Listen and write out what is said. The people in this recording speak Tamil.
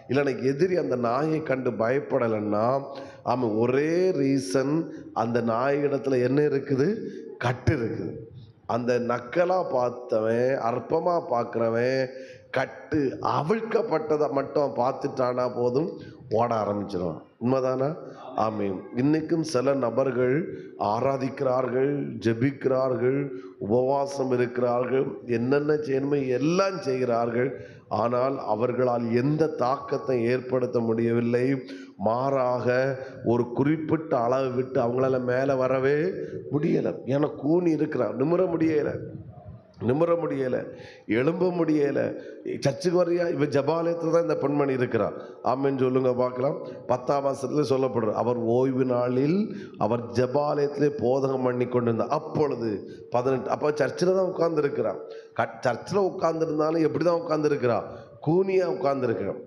இல்லைன்னா எதிரி அந்த நாயை கண்டு பயப்படலைன்னா, அவன் ஒரே ரீசன், அந்த நாய் இடத்துல என்ன இருக்குது? கட்டு இருக்குது. அந்த நக்கலா பார்த்தவன், அற்பமா பார்க்கிறவன், கட்டு அவிழ்க்கப்பட்டதை மட்டும் பார்த்துட்டானா போதும், ஓட ஆரம்பிச்சிடும். உண்மைதானா? ஆமீன். இன்னைக்கும் சில நபர்கள் ஆராதிக்கிறார்கள், ஜெபிக்கிறார்கள், உபவாசம் இருக்கிறார்கள், என்னென்ன செய்யணுமோ எல்லாம் செய்கிறார்கள். ஆனால் அவர்களால் எந்த தாக்கத்தை ஏற்படுத்த முடியவில்லை. மாறாக ஒரு குறிப்பிட்ட அளவு விட்டு அவங்களால மேலே வரவே முடியலை. ஏன்னா கூனி இருக்கிறான், நிமிர முடியலை, எழும்ப முடியலை. சர்ச்சுக்கு வரையா? இவன் ஜபாலயத்தில் தான் இந்த பெண்மணி இருக்கிறார். ஆமென் சொல்லுங்க பார்க்கலாம். 10ஆம் வசனத்தில் சொல்லப்படுற, அவர் ஓய்வு நாளில் அவர் ஜபாலயத்திலே போதகம் பண்ணி கொண்டிருந்தார். அப்பொழுது 18. அப்போ சர்ச்சில் தான் உட்கார்ந்து இருக்கிறான். சர்ச்சில் உட்கார்ந்துருந்தாலும் எப்படி தான் உட்கார்ந்து இருக்கிறான்? கூனியா உட்கார்ந்து இருக்கிறான்.